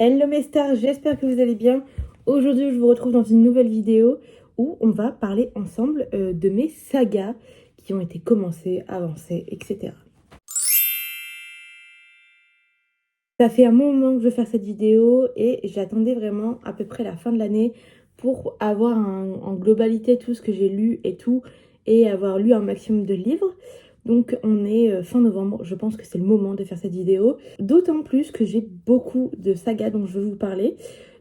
Hello mes stars, j'espère que vous allez bien. Aujourd'hui, je vous retrouve dans une nouvelle vidéo où on va parler ensemble de mes sagas qui ont été commencées, avancées, etc. Ça fait un moment que je veux faire cette vidéo et j'attendais vraiment à peu près la fin de l'année pour avoir en globalité tout ce que j'ai lu et tout et avoir lu un maximum de livres. Donc on est fin novembre, je pense que c'est le moment de faire cette vidéo. D'autant plus que j'ai beaucoup de sagas dont je veux vous parler.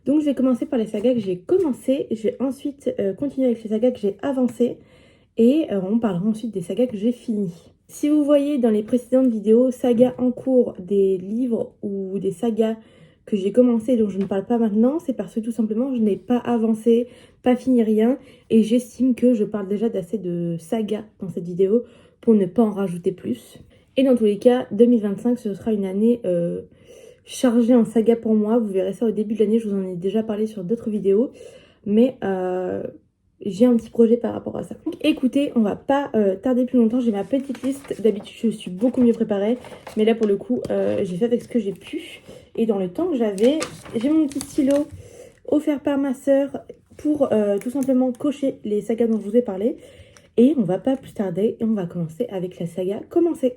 Donc je vais commencer par les sagas que j'ai commencées, je vais ensuite continuer avec les sagas que j'ai avancées et on parlera ensuite des sagas que j'ai finies. Si vous voyez dans les précédentes vidéos sagas en cours des livres ou des sagas que j'ai commencé dont je ne parle pas maintenant, c'est parce que tout simplement je n'ai pas avancé, pas fini rien et j'estime que je parle déjà d'assez de sagas dans cette vidéo pour ne pas en rajouter plus. Et dans tous les cas, 2025 ce sera une année chargée en sagas pour moi, vous verrez ça au début de l'année, je vous en ai déjà parlé sur d'autres vidéos, mais j'ai un petit projet par rapport à ça. Donc écoutez, on va pas tarder plus longtemps, j'ai ma petite liste. D'habitude je suis beaucoup mieux préparée, mais là pour le coup j'ai fait avec ce que j'ai pu. Et dans le temps que j'avais, j'ai mon petit stylo offert par ma soeur pour tout simplement cocher les sagas dont je vous ai parlé. Et on va pas plus tarder et on va commencer avec la saga Commencer.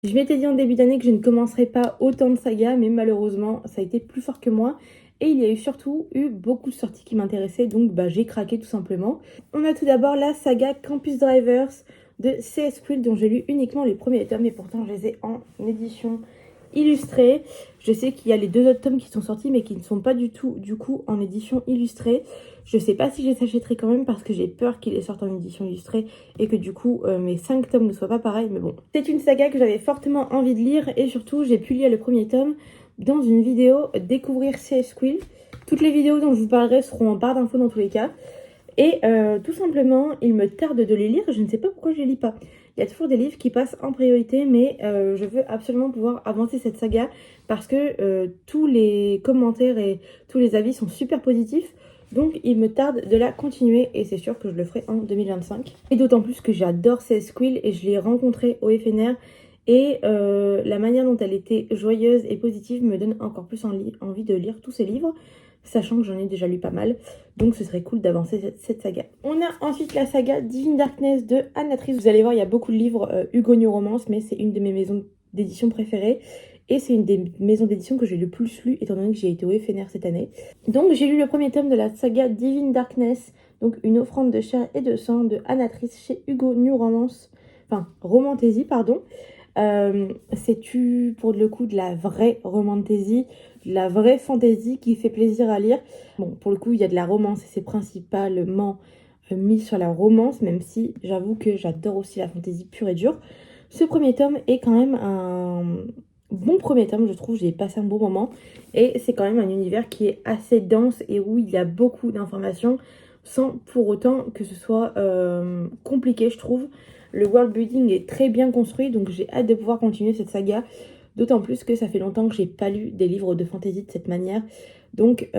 Je m'étais dit en début d'année que je ne commencerais pas autant de sagas, mais malheureusement, ça a été plus fort que moi. Et il y a surtout eu beaucoup de sorties qui m'intéressaient, donc j'ai craqué tout simplement. On a tout d'abord la saga Campus Drivers de C.S. Quill, dont j'ai lu uniquement les premiers tomes, et pourtant je les ai en édition illustrée. Je sais qu'il y a les deux autres tomes qui sont sortis, mais qui ne sont pas du tout, du coup, en édition illustrée. Je sais pas si je les achèterai quand même, parce que j'ai peur qu'ils les sortent en édition illustrée, et que du coup, mes 5 tomes ne soient pas pareils, mais bon. C'est une saga que j'avais fortement envie de lire, et surtout, j'ai pu lire le premier tome dans une vidéo Découvrir C.S. Quill. Toutes les vidéos dont je vous parlerai seront en barre d'infos dans tous les cas. Et tout simplement, il me tarde de les lire, je ne sais pas pourquoi je les lis pas. Il y a toujours des livres qui passent en priorité, mais je veux absolument pouvoir avancer cette saga parce que tous les commentaires et tous les avis sont super positifs. Donc il me tarde de la continuer et c'est sûr que je le ferai en 2025. Et d'autant plus que j'adore C.S. Quill et je l'ai rencontrée au FNR. Et la manière dont elle était joyeuse et positive me donne encore plus envie de lire tous ses livres, sachant que j'en ai déjà lu pas mal. Donc ce serait cool d'avancer cette saga. On a ensuite la saga Divine Darkness de Anne Atrice. Vous allez voir, il y a beaucoup de livres Hugo New Romance, mais c'est une de mes maisons d'édition préférées. Et c'est une des maisons d'édition que j'ai le plus lu, étant donné que j'ai été au FNR cette année. Donc j'ai lu le premier tome de la saga Divine Darkness, donc une offrande de chair et de sang de Anne Atrice chez Hugo New Romance, enfin Romantaisie, pardon. C'est pour le coup de la vraie romantasy, de la vraie fantaisie qui fait plaisir à lire. Bon, pour le coup, il y a de la romance et c'est principalement mis sur la romance, même si j'avoue que j'adore aussi la fantaisie pure et dure. Ce premier tome est quand même un bon premier tome, je trouve. J'ai passé un bon moment et c'est quand même un univers qui est assez dense et où il y a beaucoup d'informations sans pour autant que ce soit compliqué, je trouve. Le world building est très bien construit, donc j'ai hâte de pouvoir continuer cette saga. D'autant plus que ça fait longtemps que j'ai pas lu des livres de fantasy de cette manière. Donc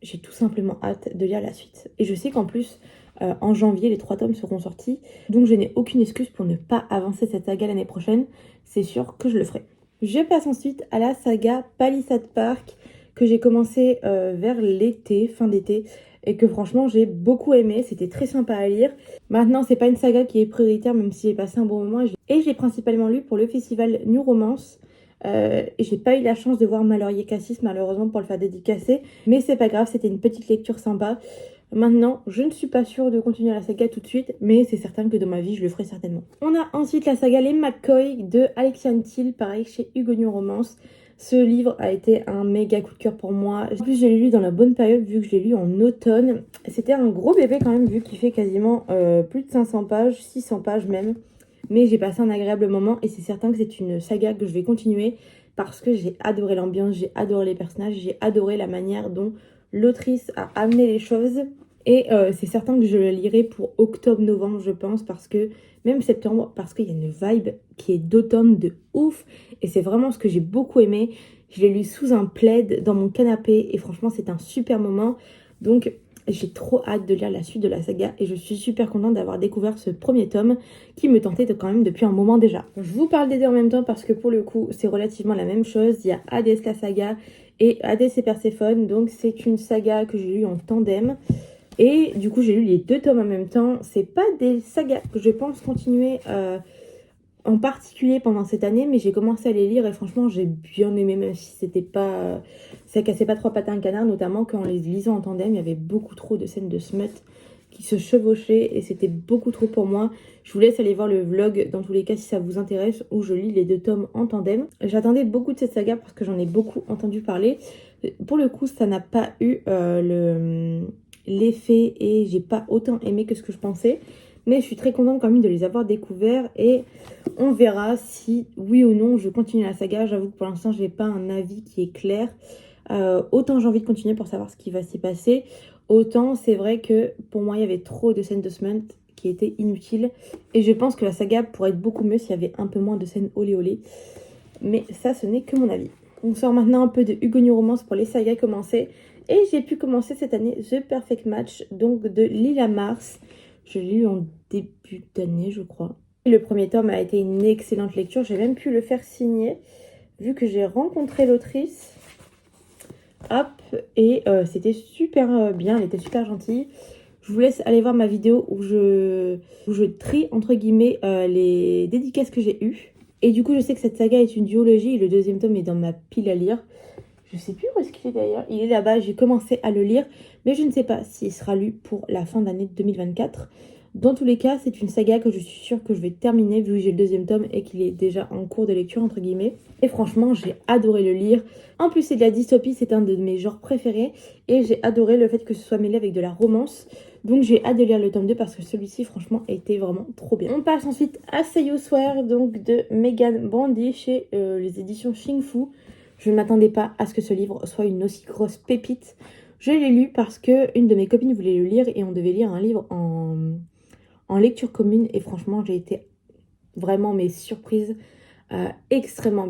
j'ai tout simplement hâte de lire la suite. Et je sais qu'en plus, en janvier, les 3 tomes seront sortis. Donc je n'ai aucune excuse pour ne pas avancer cette saga l'année prochaine. C'est sûr que je le ferai. Je passe ensuite à la saga Palisade Park que j'ai commencé vers l'été, fin d'été. Et que franchement j'ai beaucoup aimé, c'était très sympa à lire. Maintenant c'est pas une saga qui est prioritaire même si j'ai passé un bon moment. Et j'ai principalement lu pour le festival New Romance. Et j'ai pas eu la chance de voir Mallory Cassis malheureusement pour le faire dédicacer. Mais c'est pas grave, c'était une petite lecture sympa. Maintenant, je ne suis pas sûre de continuer la saga tout de suite, mais c'est certain que dans ma vie, je le ferai certainement. On a ensuite la saga Les McCoy de Alexiane Thiel, pareil chez Hugo New Romance. Ce livre a été un méga coup de cœur pour moi. En plus, je l'ai lu dans la bonne période vu que je l'ai lu en automne. C'était un gros bébé quand même vu qu'il fait quasiment plus de 500 pages, 600 pages même. Mais j'ai passé un agréable moment et c'est certain que c'est une saga que je vais continuer parce que j'ai adoré l'ambiance, j'ai adoré les personnages, j'ai adoré la manière dont l'autrice a amené les choses. Et c'est certain que je le lirai pour octobre-novembre, je pense, parce que même septembre, parce qu'il y a une vibe qui est d'automne de ouf. Et c'est vraiment ce que j'ai beaucoup aimé. Je l'ai lu sous un plaid dans mon canapé et franchement, c'est un super moment. Donc, j'ai trop hâte de lire la suite de la saga et je suis super contente d'avoir découvert ce premier tome qui me tentait quand même depuis un moment déjà. Je vous parle des deux en même temps parce que pour le coup, c'est relativement la même chose. Il y a Hades la saga et Hadès et Perséphone. Donc c'est une saga que j'ai lue en tandem. Et du coup j'ai lu les 2 tomes en même temps. C'est pas des sagas que je pense continuer en particulier pendant cette année, mais j'ai commencé à les lire et franchement j'ai bien aimé, même si c'était pas... ça cassait pas 3 pattes à un canard, notamment qu'en les lisant en tandem, il y avait beaucoup trop de scènes de smut qui se chevauchaient et c'était beaucoup trop pour moi. Je vous laisse aller voir le vlog dans tous les cas si ça vous intéresse, où je lis les 2 tomes en tandem. J'attendais beaucoup de cette saga parce que j'en ai beaucoup entendu parler. Pour le coup, ça n'a pas eu l'effet et j'ai pas autant aimé que ce que je pensais. Mais je suis très contente quand même de les avoir découverts et on verra si oui ou non je continue la saga. J'avoue que pour l'instant je n'ai pas un avis qui est clair. Autant j'ai envie de continuer pour savoir ce qui va s'y passer, autant c'est vrai que pour moi il y avait trop de scènes de smut qui étaient inutiles. Et je pense que la saga pourrait être beaucoup mieux s'il y avait un peu moins de scènes olé olé. Mais ça ce n'est que mon avis. On sort maintenant un peu de Hugo New Romance pour les sagas commencées. Et j'ai pu commencer cette année The Perfect Match, donc de Lila Mars. Je l'ai lu en début d'année, je crois. Le premier tome a été une excellente lecture. J'ai même pu le faire signer, vu que j'ai rencontré l'autrice. Hop, et c'était super bien, elle était super gentille. Je vous laisse aller voir ma vidéo où je trie, entre guillemets, les dédicaces que j'ai eues. Et du coup, je sais que cette saga est une duologie et le 2e tome est dans ma pile à lire. Je sais plus où est-ce qu'il est d'ailleurs. Il est là-bas, j'ai commencé à le lire, mais je ne sais pas s'il sera lu pour la fin d'année 2024. Dans tous les cas, c'est une saga que je suis sûre que je vais terminer vu que j'ai le 2e tome et qu'il est déjà en cours de lecture, entre guillemets. Et franchement, j'ai adoré le lire. En plus, c'est de la dystopie, c'est un de mes genres préférés. Et j'ai adoré le fait que ce soit mêlé avec de la romance. Donc j'ai hâte de lire le tome 2 parce que celui-ci, franchement, était vraiment trop bien. On passe ensuite à Say You Swear, donc de Megan Brandy chez les éditions Xing Fu. Je ne m'attendais pas à ce que ce livre soit une aussi grosse pépite. Je l'ai lu parce que une de mes copines voulait le lire et on devait lire un livre en lecture commune. Et franchement, j'ai été vraiment surprise, extrêmement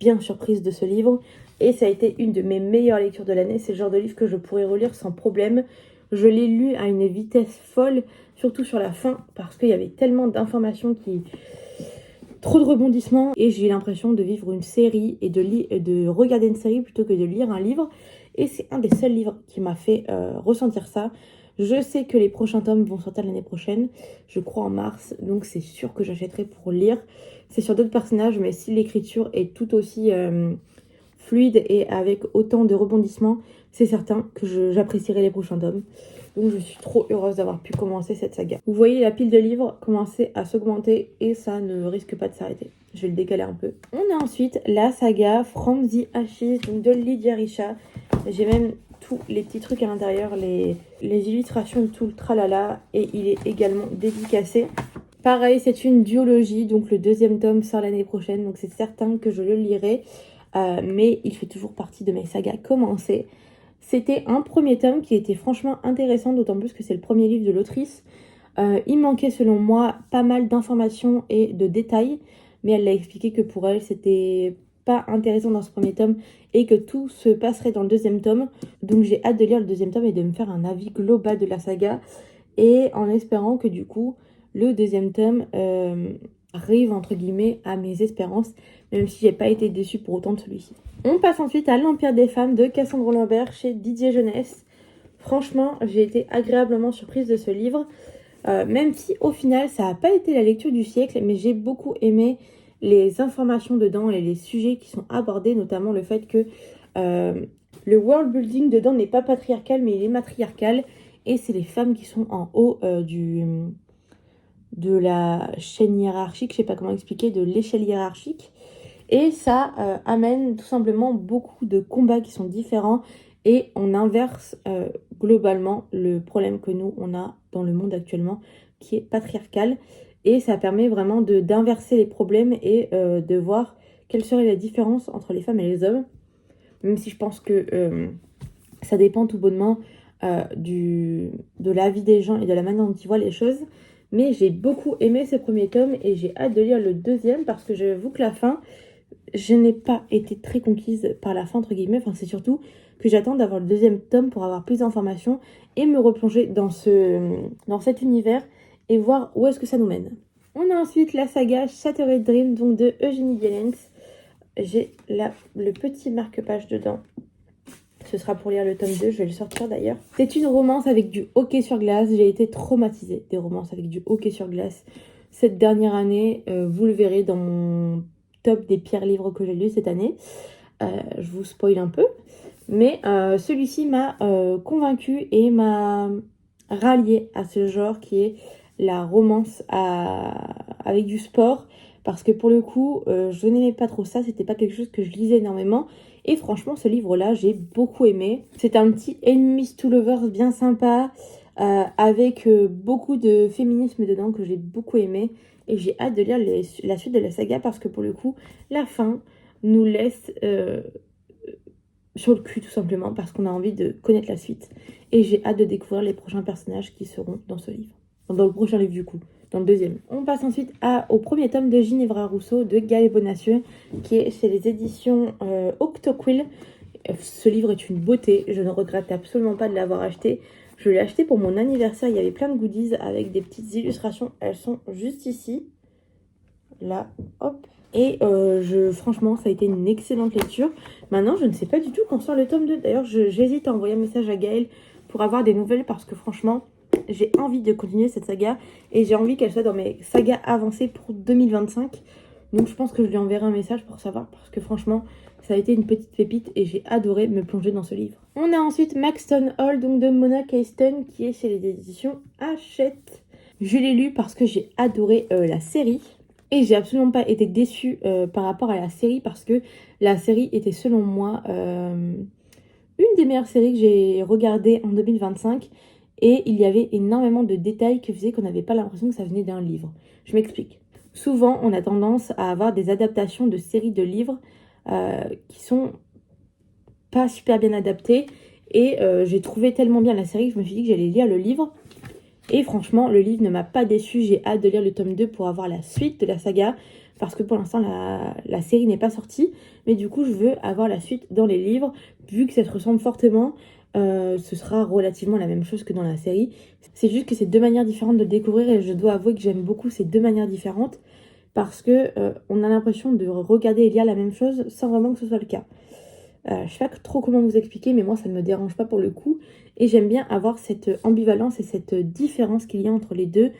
bien surprise de ce livre. Et ça a été une de mes meilleures lectures de l'année. C'est le genre de livre que je pourrais relire sans problème. Je l'ai lu à une vitesse folle, surtout sur la fin, parce qu'il y avait tellement d'informations qui... trop de rebondissements et j'ai l'impression de vivre une série et de regarder une série plutôt que de lire un livre. Et c'est un des seuls livres qui m'a fait ressentir ça. Je sais que les prochains tomes vont sortir l'année prochaine, je crois en mars, donc c'est sûr que j'achèterai pour lire. C'est sur d'autres personnages, mais si l'écriture est tout aussi fluide et avec autant de rebondissements, c'est certain que j'apprécierai les prochains tomes. Donc je suis trop heureuse d'avoir pu commencer cette saga. Vous voyez la pile de livres commencer à s'augmenter et ça ne risque pas de s'arrêter. Je vais le décaler un peu. On a ensuite la saga From the Ashes, donc de Lydia Risha. J'ai même tous les petits trucs à l'intérieur, les illustrations, tout le tralala. Et il est également dédicacé. Pareil, c'est une duologie, donc le 2e tome sort l'année prochaine. Donc c'est certain que je le lirai. Mais il fait toujours partie de mes sagas commencées. C'était un premier tome qui était franchement intéressant, d'autant plus que c'est le premier livre de l'autrice. Il manquait selon moi pas mal d'informations et de détails, mais elle l'a expliqué que pour elle c'était pas intéressant dans ce premier tome et que tout se passerait dans le 2e tome. Donc j'ai hâte de lire le 2e tome et de me faire un avis global de la saga, et en espérant que du coup le 2e tome arrive entre guillemets à mes espérances, même si j'ai pas été déçue pour autant de celui-ci. On passe ensuite à L'Empire des femmes de Cassandre Lambert chez Didier Jeunesse. Franchement, j'ai été agréablement surprise de ce livre, même si au final ça n'a pas été la lecture du siècle, mais j'ai beaucoup aimé les informations dedans et les sujets qui sont abordés, notamment le fait que le world building dedans n'est pas patriarcal mais il est matriarcal, et c'est les femmes qui sont en haut de la chaîne hiérarchique, je sais pas comment expliquer, de l'échelle hiérarchique. Et ça amène tout simplement beaucoup de combats qui sont différents et on inverse globalement le problème que nous on a dans le monde actuellement qui est patriarcal, et ça permet vraiment d'inverser les problèmes et de voir quelle serait la différence entre les femmes et les hommes, même si je pense que ça dépend tout bonnement de l'avis des gens et de la manière dont ils voient les choses. Mais j'ai beaucoup aimé ce premier tome et j'ai hâte de lire le 2e parce que j'avoue que la fin, je n'ai pas été très conquise par la fin, entre guillemets. Enfin, c'est surtout que j'attends d'avoir le 2e tome pour avoir plus d'informations et me replonger dans cet univers et voir où est-ce que ça nous mène. On a ensuite la saga Shattered Dream, donc de Eugénie Bielens. J'ai là le petit marque-page dedans. ce sera pour lire le tome 2, je vais le sortir d'ailleurs. C'est une romance avec du hockey sur glace. J'ai été traumatisée des romances avec du hockey sur glace cette dernière année. Vous le verrez dans mon top des pires livres que j'ai lus cette année. Je vous spoil un peu. Mais celui-ci m'a convaincue et m'a ralliée à ce genre qui est la romance avec du sport. Parce que pour le coup, je n'aimais pas trop ça. C'était pas quelque chose que je lisais énormément. Et franchement, ce livre-là, j'ai beaucoup aimé. C'est un petit Enemies to Lovers bien sympa. Avec beaucoup de féminisme dedans que j'ai beaucoup aimé. Et j'ai hâte de lire la suite de la saga parce que pour le coup, la fin nous laisse sur le cul tout simplement parce qu'on a envie de connaître la suite. Et j'ai hâte de découvrir les prochains personnages qui seront dans ce livre. Dans le prochain livre du coup, dans le deuxième. On passe ensuite au premier tome de Ginevra Rousseau de Gaël Bonacieux qui est chez les éditions Octoquill. Ce livre est une beauté, je ne regrette absolument pas de l'avoir acheté. Je l'ai acheté pour mon anniversaire, il y avait plein de goodies avec des petites illustrations, elles sont juste ici. Là, hop. Et franchement, ça a été une excellente lecture. Maintenant, je ne sais pas du tout quand sort le tome 2. D'ailleurs, j'hésite à envoyer un message à Gaël pour avoir des nouvelles parce que franchement, j'ai envie de continuer cette saga et j'ai envie qu'elle soit dans mes sagas avancées pour 2025. Donc, je pense que je lui enverrai un message pour savoir parce que franchement, ça a été une petite pépite et j'ai adoré me plonger dans ce livre. On a ensuite Maxton Hall, donc de Mona Keyston, qui est chez les éditions Hachette. Je l'ai lu parce que j'ai adoré la série. Et j'ai absolument pas été déçue par rapport à la série parce que la série était selon moi une des meilleures séries que j'ai regardées en 2025 et il y avait énormément de détails qui faisaient qu'on n'avait pas l'impression que ça venait d'un livre. Je m'explique. Souvent, on a tendance à avoir des adaptations de séries de livres qui sont pas super bien adaptées et j'ai trouvé tellement bien la série que je me suis dit que j'allais lire le livre. Et franchement, le livre ne m'a pas déçu. J'ai hâte de lire le tome 2 pour avoir la suite de la saga. Parce que pour l'instant, la série n'est pas sortie. Mais du coup, je veux avoir la suite dans les livres. Vu que ça se ressemble fortement, ce sera relativement la même chose que dans la série. C'est juste que c'est deux manières différentes de le découvrir. Et je dois avouer que j'aime beaucoup ces deux manières différentes. Parce que on a l'impression de regarder et lire la même chose sans vraiment que ce soit le cas. Je sais pas trop comment vous expliquer, mais moi ça ne me dérange pas pour le coup. Et j'aime bien avoir cette ambivalence et cette différence qu'il y a entre les deux.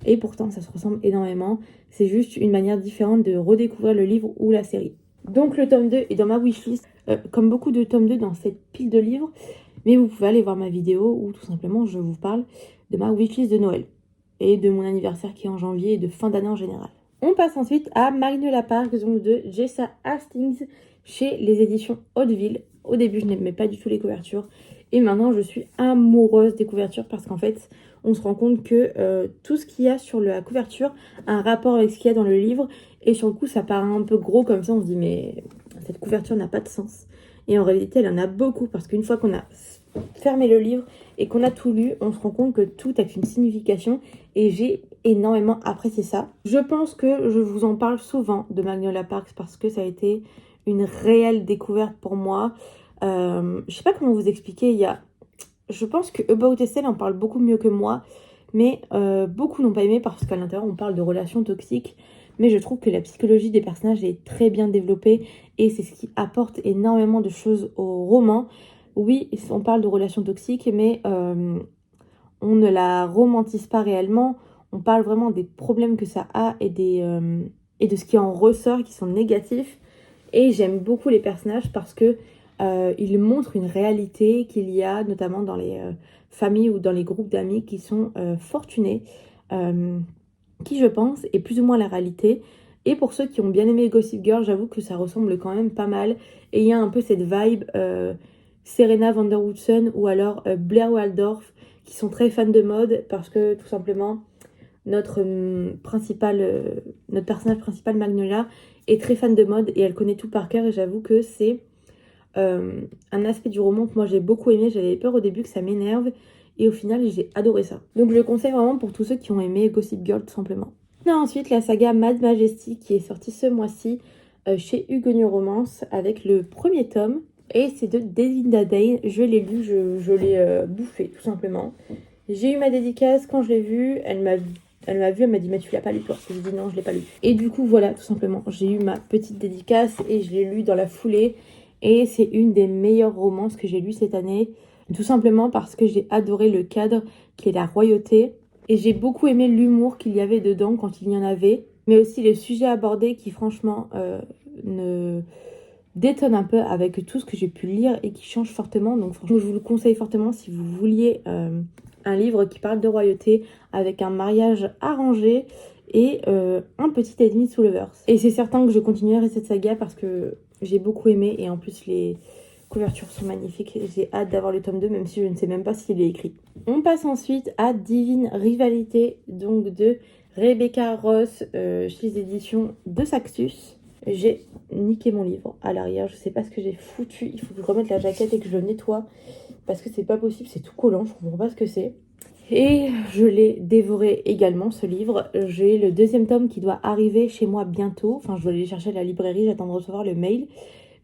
Et pourtant ça se ressemble énormément. C'est juste une manière différente de redécouvrir le livre ou la série. Donc le tome 2 est dans ma wishlist, comme beaucoup de tomes 2 dans cette pile de livres. Mais vous pouvez aller voir ma vidéo où tout simplement je vous parle de ma wishlist de Noël. Et de mon anniversaire qui est en janvier et de fin d'année en général. On passe ensuite à Magnolia Park, donc de Jessa Hastings, chez les éditions Hauteville. Au début, je n'aimais pas du tout les couvertures. Et maintenant, je suis amoureuse des couvertures parce qu'en fait, on se rend compte que tout ce qu'il y a sur la couverture a un rapport avec ce qu'il y a dans le livre. Et sur le coup, ça paraît un peu gros comme ça. On se dit, mais cette couverture n'a pas de sens. Et en réalité, elle en a beaucoup parce qu'une fois qu'on a fermé le livre et qu'on a tout lu, on se rend compte que tout a une signification. Et j'ai énormément apprécié ça. Je pense que je vous en parle souvent de Magnolia Park parce que ça a été une réelle découverte pour moi. Je sais pas comment vous expliquer. Je pense que About Estelle en parle beaucoup mieux que moi, mais beaucoup n'ont pas aimé parce qu'à l'intérieur on parle de relations toxiques. Mais je trouve que la psychologie des personnages est très bien développée et c'est ce qui apporte énormément de choses au roman. Oui, on parle de relations toxiques, mais on ne la romantise pas réellement. On parle vraiment des problèmes que ça a et de ce qui en ressort, qui sont négatifs. Et j'aime beaucoup les personnages parce que ils montrent une réalité qu'il y a, notamment dans les familles ou dans les groupes d'amis qui sont fortunés, qui, je pense, est plus ou moins la réalité. Et pour ceux qui ont bien aimé Gossip Girl, j'avoue que ça ressemble quand même pas mal. Et il y a un peu cette vibe Serena van der Woodsen ou alors Blair Waldorf, qui sont très fans de mode parce que tout simplement notre personnage principal Magnolia est très fan de mode et elle connaît tout par cœur et j'avoue que c'est un aspect du roman que moi j'ai beaucoup aimé. J'avais peur au début que ça m'énerve et au final j'ai adoré ça. Donc je le conseille vraiment pour tous ceux qui ont aimé Gossip Girl tout simplement. On a ensuite la saga Mad Majesty qui est sortie ce mois-ci chez Huguenot Romance avec le premier tome. Et c'est de Delinda Dane. Je l'ai lu, je l'ai bouffé tout simplement. J'ai eu ma dédicace quand je l'ai vu. Elle m'a vu, elle m'a dit mais tu l'as pas lu toi. J'ai dit non, je l'ai pas lu. Et du coup voilà, tout simplement, j'ai eu ma petite dédicace et je l'ai lu dans la foulée. Et c'est une des meilleures romances que j'ai lues cette année, tout simplement parce que j'ai adoré le cadre qui est la royauté. Et j'ai beaucoup aimé l'humour qu'il y avait dedans quand il y en avait, mais aussi les sujets abordés qui franchement ne détonnent un peu avec tout ce que j'ai pu lire et qui changent fortement. Donc franchement, je vous le conseille fortement si vous vouliez un livre qui parle de royauté avec un mariage arrangé et un petit ennemi sous le verse. Et c'est certain que je continuerai cette saga parce que j'ai beaucoup aimé et en plus les couvertures sont magnifiques. J'ai hâte d'avoir le tome 2 même si je ne sais même pas s'il est écrit. On passe ensuite à Divine Rivalité, donc de Rebecca Ross chez les éditions de Saxus. J'ai niqué mon livre à l'arrière, je sais pas ce que j'ai foutu, il faut que je remette la jaquette et que je le nettoie parce que c'est pas possible, c'est tout collant, je comprends pas ce que c'est. Et je l'ai dévoré également ce livre. J'ai le deuxième tome qui doit arriver chez moi bientôt, enfin je dois aller chercher à la librairie, j'attends de recevoir le mail.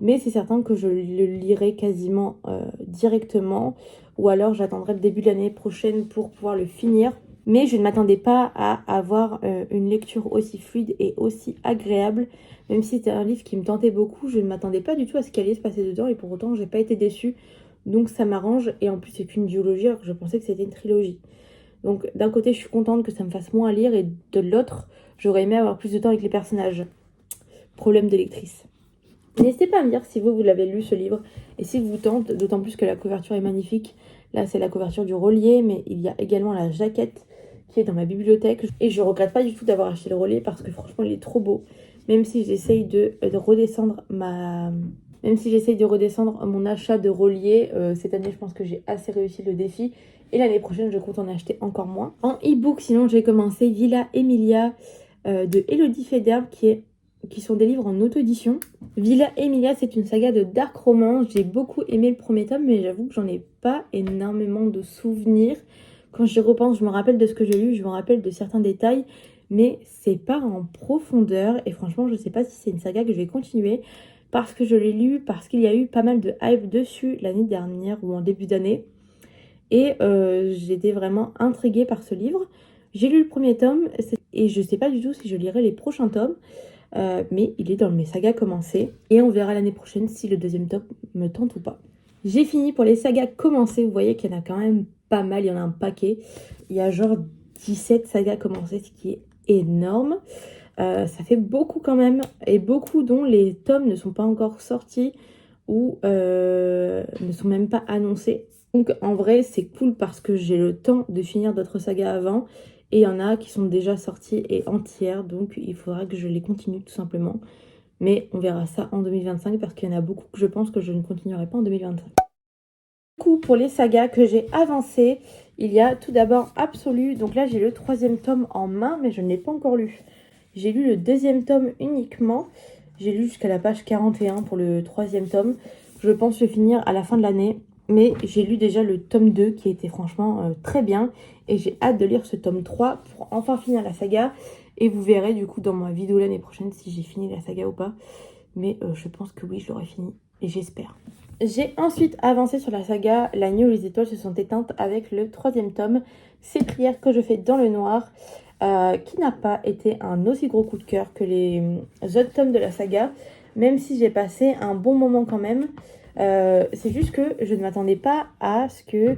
Mais c'est certain que je le lirai quasiment directement ou alors j'attendrai le début de l'année prochaine pour pouvoir le finir. Mais je ne m'attendais pas à avoir une lecture aussi fluide et aussi agréable. Même si c'était un livre qui me tentait beaucoup, je ne m'attendais pas du tout à ce qu'il allait se passer dedans et pour autant, j'ai pas été déçue. Donc ça m'arrange et en plus, c'est qu'une duologie alors que je pensais que c'était une trilogie. Donc d'un côté, je suis contente que ça me fasse moins à lire et de l'autre, j'aurais aimé avoir plus de temps avec les personnages. Problème de lectrice. N'hésitez pas à me dire si vous l'avez lu ce livre et si vous tente, d'autant plus que la couverture est magnifique. Là, c'est la couverture du relié, mais il y a également la jaquette qui est dans ma bibliothèque. Et je regrette pas du tout d'avoir acheté le relié parce que franchement, il est trop beau. Même si j'essaye de redescendre mon achat de relié, cette année, je pense que j'ai assez réussi le défi. Et l'année prochaine, je compte en acheter encore moins. En e-book, sinon, j'ai commencé Villa Emilia de Elodie Federbe qui sont des livres en auto-édition. Villa Emilia, c'est une saga de dark romance. J'ai beaucoup aimé le premier tome, mais j'avoue que j'en ai pas énormément de souvenirs. Quand j'y repense, je me rappelle de ce que j'ai lu, je me rappelle de certains détails, mais c'est pas en profondeur. Et franchement, je sais pas si c'est une saga que je vais continuer, parce que je l'ai lu, parce qu'il y a eu pas mal de hype dessus l'année dernière ou en début d'année. Et j'étais vraiment intriguée par ce livre. J'ai lu le premier tome, et je sais pas du tout si je lirai les prochains tomes. Mais il est dans mes sagas commencées et on verra l'année prochaine si le deuxième tome me tente ou pas. J'ai fini pour les sagas commencées. Vous voyez qu'il y en a quand même pas mal, il y en a un paquet. Il y a genre 17 sagas commencées, ce qui est énorme. Ça fait beaucoup quand même, et beaucoup dont les tomes ne sont pas encore sortis ou ne sont même pas annoncés. Donc en vrai c'est cool parce que j'ai le temps de finir d'autres sagas avant. Et il y en a qui sont déjà sorties et entières, donc il faudra que je les continue tout simplement. Mais on verra ça en 2025 parce qu'il y en a beaucoup que je pense que je ne continuerai pas en 2025. Du coup, pour les sagas que j'ai avancées, il y a tout d'abord Absolu. Donc là, j'ai le troisième tome en main, mais je ne l'ai pas encore lu. J'ai lu le deuxième tome uniquement. J'ai lu jusqu'à la page 41 pour le troisième tome. Je pense le finir à la fin de l'année. Mais j'ai lu déjà le tome 2 qui était franchement très bien. Et j'ai hâte de lire ce tome 3 pour enfin finir la saga. Et vous verrez du coup dans ma vidéo l'année prochaine si j'ai fini la saga ou pas. Mais je pense que oui, je l'aurai fini. Et j'espère. J'ai ensuite avancé sur la saga La nuit où les étoiles se sont éteintes avec le troisième tome. Ces prières que je fais dans le noir. Qui n'a pas été un aussi gros coup de cœur que les autres tomes de la saga. Même si j'ai passé un bon moment quand même. C'est juste que je ne m'attendais pas à ce que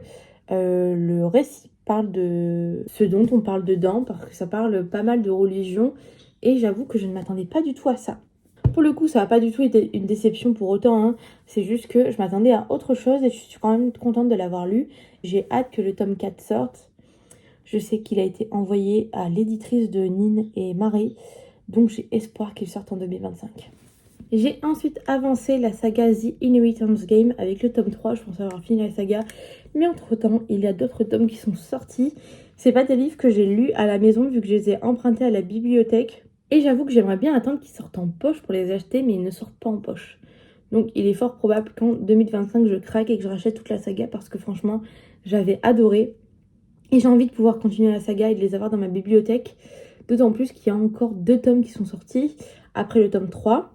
le récit parle de ce dont on parle dedans, parce que ça parle pas mal de religion, et j'avoue que je ne m'attendais pas du tout à ça. Pour le coup, ça n'a pas du tout été une déception pour autant, hein. C'est juste que je m'attendais à autre chose, et je suis quand même contente de l'avoir lu. J'ai hâte que le tome 4 sorte. Je sais qu'il a été envoyé à l'éditrice de Nine et Marie, donc j'ai espoir qu'il sorte en 2025. J'ai ensuite avancé la saga The Inheritance Game avec le tome 3. Je pense avoir fini la saga. Mais entre-temps, il y a d'autres tomes qui sont sortis. C'est pas des livres que j'ai lus à la maison vu que je les ai empruntés à la bibliothèque. Et j'avoue que j'aimerais bien attendre qu'ils sortent en poche pour les acheter, mais ils ne sortent pas en poche. Donc il est fort probable qu'en 2025, je craque et que je rachète toute la saga parce que franchement, j'avais adoré. Et j'ai envie de pouvoir continuer la saga et de les avoir dans ma bibliothèque. D'autant plus qu'il y a encore 2 tomes qui sont sortis après le tome 3.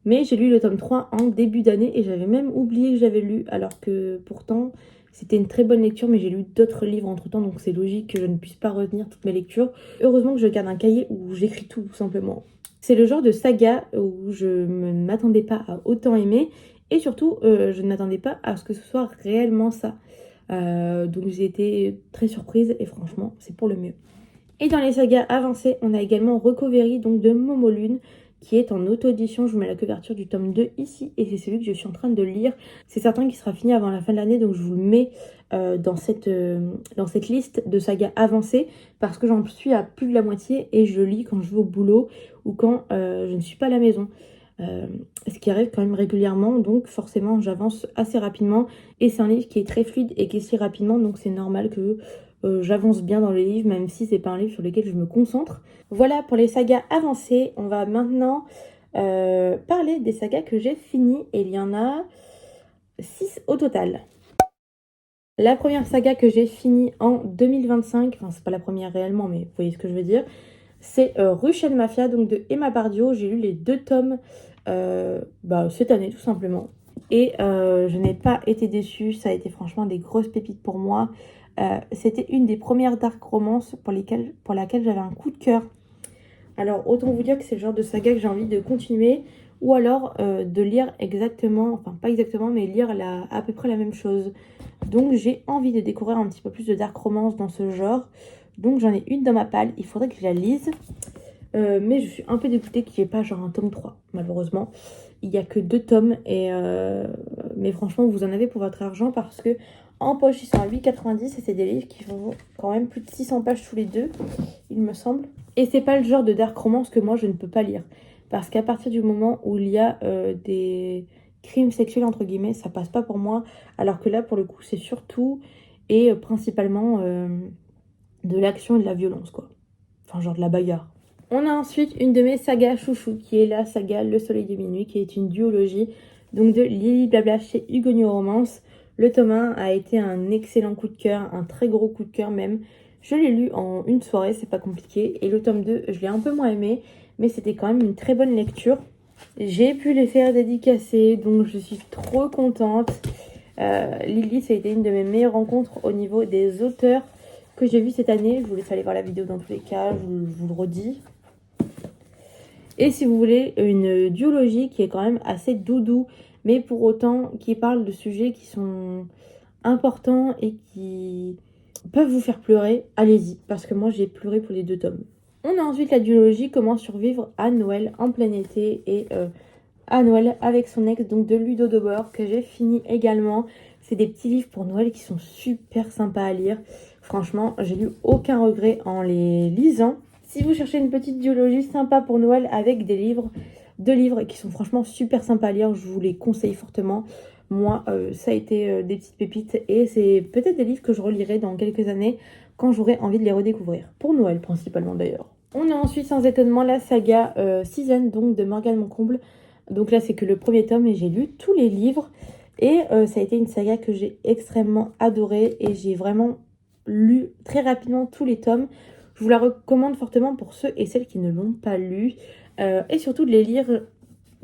Mais j'ai lu le tome 3 en début d'année et j'avais même oublié que j'avais lu, alors que pourtant c'était une très bonne lecture, mais j'ai lu d'autres livres entre temps, donc c'est logique que je ne puisse pas retenir toutes mes lectures. Heureusement que je garde un cahier où j'écris tout simplement. C'est le genre de saga où je ne m'attendais pas à autant aimer Et surtout, je ne m'attendais pas à ce que ce soit réellement ça. Donc j'ai été très surprise et franchement, c'est pour le mieux. Et dans les sagas avancées, on a également Recovery, donc de Momolune, qui est en auto-édition. Je vous mets la couverture du tome 2 ici, et c'est celui que je suis en train de lire. C'est certain qu'il sera fini avant la fin de l'année, donc je vous le mets dans cette liste de sagas avancées, parce que j'en suis à plus de la moitié, et je lis quand je vais au boulot, ou quand je ne suis pas à la maison. Ce qui arrive quand même régulièrement, donc forcément j'avance assez rapidement, et c'est un livre qui est très fluide et qui se lit rapidement, donc c'est normal que j'avance bien dans les livres, même si c'est pas un livre sur lequel je me concentre. Voilà pour les sagas avancées. On va maintenant parler des sagas que j'ai finies, et il y en a 6 au total. La première saga que j'ai finie en 2025, enfin c'est pas la première réellement, mais vous voyez ce que je veux dire, c'est Russian Mafia, donc de Emma Bardio. J'ai lu les 2 tomes cette année tout simplement, et je n'ai pas été déçue. Ça a été franchement des grosses pépites pour moi. C'était une des premières dark romances pour laquelle j'avais un coup de cœur. Alors autant vous dire que c'est le genre de saga que j'ai envie de continuer, ou alors de lire exactement, enfin pas exactement, mais lire à peu près la même chose. Donc j'ai envie de découvrir un petit peu plus de dark romance dans ce genre. Donc j'en ai une dans ma palle, il faudrait que je la lise. Mais je suis un peu dégoûtée qu'il n'y ait pas genre un tome 3, malheureusement. Il n'y a que 2 tomes, mais franchement, vous en avez pour votre argent, parce que en poche, ils sont à 8,90 et c'est des livres qui font quand même plus de 600 pages tous les deux, il me semble. Et c'est pas le genre de dark romance que moi, je ne peux pas lire. Parce qu'à partir du moment où il y a des crimes sexuels, entre guillemets, ça passe pas pour moi. Alors que là, pour le coup, c'est surtout et principalement de l'action et de la violence, quoi. Enfin, genre de la bagarre. On a ensuite une de mes sagas chouchou, qui est la saga Le Soleil de Minuit, qui est une duologie donc de Lily Blabla chez Hugo New Romance. Le tome 1 a été un excellent coup de cœur, un très gros coup de cœur même. Je l'ai lu en une soirée, c'est pas compliqué. Et le tome 2, je l'ai un peu moins aimé, mais c'était quand même une très bonne lecture. J'ai pu les faire dédicacer, donc je suis trop contente. Lily, ça a été une de mes meilleures rencontres au niveau des auteurs que j'ai vu cette année. Je vous laisse aller voir la vidéo dans tous les cas, je vous le redis. Et si vous voulez une duologie qui est quand même assez doudou, mais pour autant qui parle de sujets qui sont importants et qui peuvent vous faire pleurer, allez-y, parce que moi j'ai pleuré pour les 2 tomes. On a ensuite la duologie Comment survivre à Noël en plein été et à Noël avec son ex, donc de Ludo Dobor, que j'ai fini également. C'est des petits livres pour Noël qui sont super sympas à lire. Franchement, j'ai eu aucun regret en les lisant. Si vous cherchez une petite duologie sympa pour Noël avec 2 livres qui sont franchement super sympas à lire, je vous les conseille fortement. Moi, ça a été des petites pépites, et c'est peut-être des livres que je relirai dans quelques années quand j'aurai envie de les redécouvrir. Pour Noël principalement d'ailleurs. On a ensuite sans étonnement la saga Season, donc de Morgane Moncomble. Donc là, c'est que le premier tome et j'ai lu tous les livres. Et ça a été une saga que j'ai extrêmement adorée, et j'ai vraiment lu très rapidement tous les tomes. Je vous la recommande fortement pour ceux et celles qui ne l'ont pas lu. Et surtout de les lire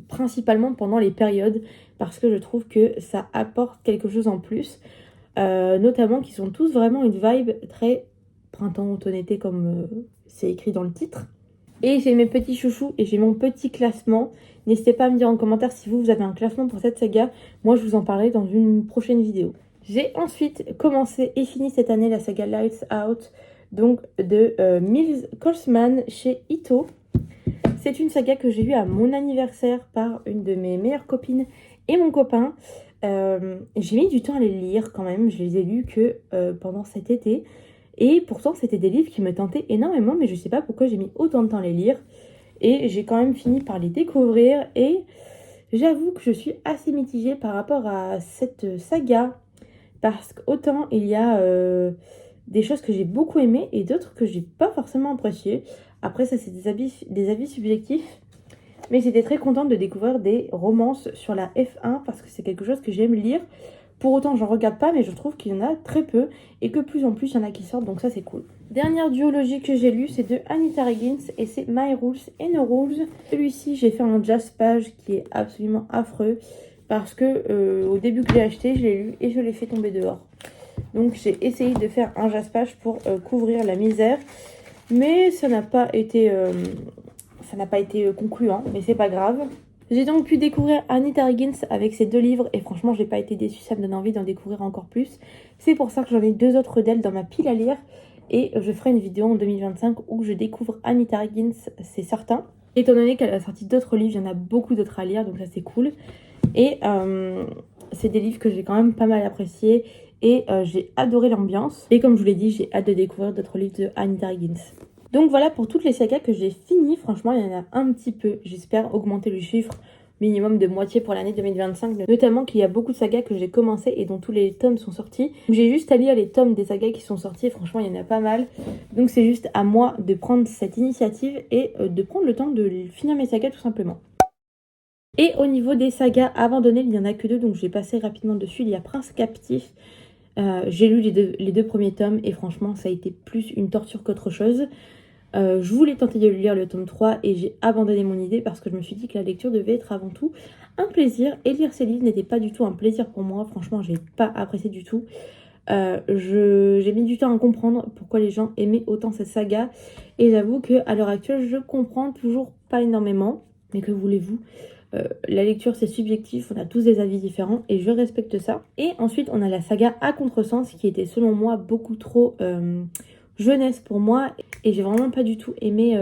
principalement pendant les périodes, parce que je trouve que ça apporte quelque chose en plus. Notamment qu'ils sont tous vraiment une vibe très printemps, automne, été, comme c'est écrit dans le titre. Et j'ai mes petits chouchous et j'ai mon petit classement. N'hésitez pas à me dire en commentaire si vous avez un classement pour cette saga. Moi, je vous en parlerai dans une prochaine vidéo. J'ai ensuite commencé et fini cette année la saga Lights Out, donc de Mills Colsman chez Ito. C'est une saga que j'ai eue à mon anniversaire par une de mes meilleures copines et mon copain. J'ai mis du temps à les lire quand même. Je les ai lus que pendant cet été. Et pourtant, c'était des livres qui me tentaient énormément, mais je sais pas pourquoi j'ai mis autant de temps à les lire. Et j'ai quand même fini par les découvrir. Et j'avoue que je suis assez mitigée par rapport à cette saga. Parce qu'autant il y a des choses que j'ai beaucoup aimées et d'autres que j'ai pas forcément appréciées. Après, ça, c'est des avis subjectifs. Mais j'étais très contente de découvrir des romances sur la F1 parce que c'est quelque chose que j'aime lire. Pour autant, j'en regarde pas, mais je trouve qu'il y en a très peu et que plus en plus, il y en a qui sortent, donc ça, c'est cool. Dernière duologie que j'ai lue, c'est de Anita Higgins et c'est My Rules and No Rules. Celui-ci, j'ai fait un jazz page qui est absolument affreux parce que au début que j'ai acheté, je l'ai lu et je l'ai fait tomber dehors. Donc, j'ai essayé de faire un jazz page pour couvrir la misère, mais ça n'a pas été concluant, mais c'est pas grave. J'ai donc pu découvrir Anita Higgins avec ces 2 livres et franchement j'ai pas été déçue, ça me donne envie d'en découvrir encore plus. C'est pour ça que j'en ai 2 autres d'elle dans ma pile à lire et je ferai une vidéo en 2025 où je découvre Anita Higgins, c'est certain. Étant donné qu'elle a sorti d'autres livres, il y en a beaucoup d'autres à lire donc ça c'est cool. Et c'est des livres que j'ai quand même pas mal appréciés et j'ai adoré l'ambiance. Et comme je vous l'ai dit, j'ai hâte de découvrir d'autres livres de Anita Higgins. Donc voilà pour toutes les sagas que j'ai finies. Franchement, il y en a un petit peu. J'espère augmenter le chiffre minimum de moitié pour l'année 2025. Notamment qu'il y a beaucoup de sagas que j'ai commencé et dont tous les tomes sont sortis. J'ai juste à lire les tomes des sagas qui sont sortis. Et franchement, il y en a pas mal. Donc c'est juste à moi de prendre cette initiative et de prendre le temps de finir mes sagas tout simplement. Et au niveau des sagas abandonnées, il n'y en a que 2. Donc je vais passer rapidement dessus. Il y a Prince Captif. J'ai lu les deux premiers tomes et franchement, ça a été plus une torture qu'autre chose. Je voulais tenter de lire le tome 3 et j'ai abandonné mon idée parce que je me suis dit que la lecture devait être avant tout un plaisir et lire ces livres n'était pas du tout un plaisir pour moi. Franchement, j'ai pas apprécié du tout. J'ai mis du temps à comprendre pourquoi les gens aimaient autant cette saga et j'avoue qu'à l'heure actuelle, je comprends toujours pas énormément. Mais que voulez-vous ? La lecture c'est subjectif, on a tous des avis différents et je respecte ça. Et ensuite on a la saga À Contresens qui était selon moi beaucoup trop jeunesse pour moi et j'ai vraiment pas du tout aimé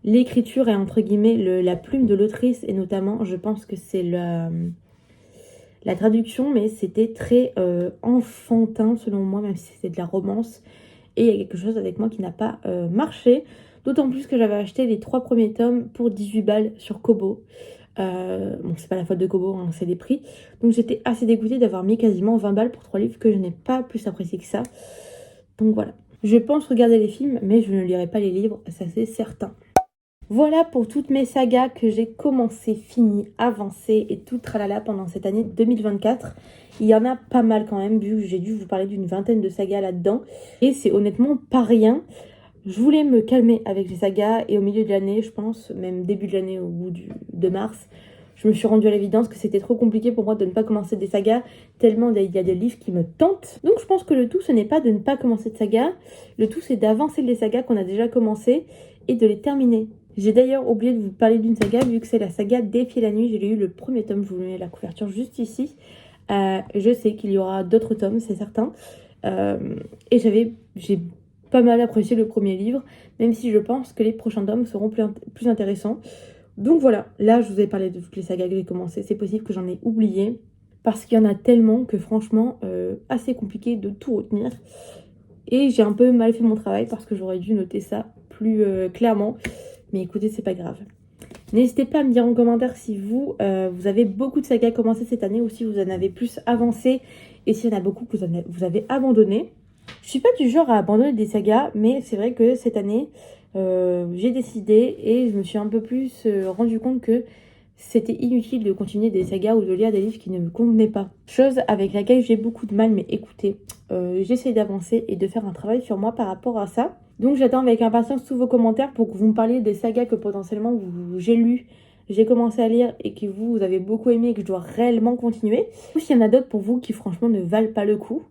l'écriture et entre guillemets la plume de l'autrice et notamment je pense que c'est la traduction mais c'était très enfantin selon moi même si c'était de la romance et il y a quelque chose avec moi qui n'a pas marché. D'autant plus que j'avais acheté les 3 premiers tomes pour 18 balles sur Kobo. Bon, c'est pas la faute de Kobo, hein, c'est des prix. Donc j'étais assez dégoûtée d'avoir mis quasiment 20 balles pour 3 livres que je n'ai pas plus apprécié que ça. Donc voilà. Je pense regarder les films, mais je ne lirai pas les livres, ça c'est certain. Voilà pour toutes mes sagas que j'ai commencé, fini, avancé et tout tralala pendant cette année 2024. Il y en a pas mal quand même, vu que j'ai dû vous parler d'une vingtaine de sagas là-dedans. Et c'est honnêtement pas rien. Je voulais me calmer avec les sagas et au milieu de l'année, je pense, même début de l'année, au bout de mars, je me suis rendue à l'évidence que c'était trop compliqué pour moi de ne pas commencer des sagas, tellement il y a des livres qui me tentent. Donc je pense que le tout, ce n'est pas de ne pas commencer de sagas, le tout c'est d'avancer les sagas qu'on a déjà commencées et de les terminer. J'ai d'ailleurs oublié de vous parler d'une saga, vu que c'est la saga Défier la nuit, j'ai lu le premier tome, je vous mets la couverture juste ici. Je sais qu'il y aura d'autres tomes, c'est certain. Et j'ai pas mal apprécié le premier livre, même si je pense que les prochains tomes seront plus intéressants. Donc voilà, là je vous ai parlé de toutes les sagas que j'ai commencées, c'est possible que j'en ai oublié, parce qu'il y en a tellement que franchement, assez compliqué de tout retenir. Et j'ai un peu mal fait mon travail parce que j'aurais dû noter ça plus clairement. Mais écoutez, c'est pas grave. N'hésitez pas à me dire en commentaire si vous avez beaucoup de sagas commencées cette année ou si vous en avez plus avancé et s'il y en a beaucoup que vous avez abandonné. Je suis pas du genre à abandonner des sagas, mais c'est vrai que cette année, j'ai décidé et je me suis un peu plus rendu compte que c'était inutile de continuer des sagas ou de lire des livres qui ne me convenaient pas. Chose avec laquelle j'ai beaucoup de mal, mais écoutez, j'essaie d'avancer et de faire un travail sur moi par rapport à ça. Donc j'attends avec impatience tous vos commentaires pour que vous me parliez des sagas que potentiellement j'ai lu, j'ai commencé à lire et que vous avez beaucoup aimé et que je dois réellement continuer. Ou s'il y en a d'autres pour vous qui franchement ne valent pas le coup.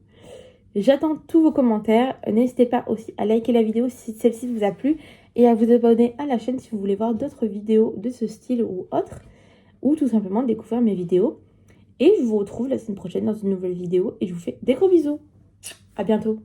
J'attends tous vos commentaires. N'hésitez pas aussi à liker la vidéo si celle-ci vous a plu et à vous abonner à la chaîne si vous voulez voir d'autres vidéos de ce style ou autres. Ou tout simplement découvrir mes vidéos. Et je vous retrouve la semaine prochaine dans une nouvelle vidéo et je vous fais des gros bisous. À bientôt.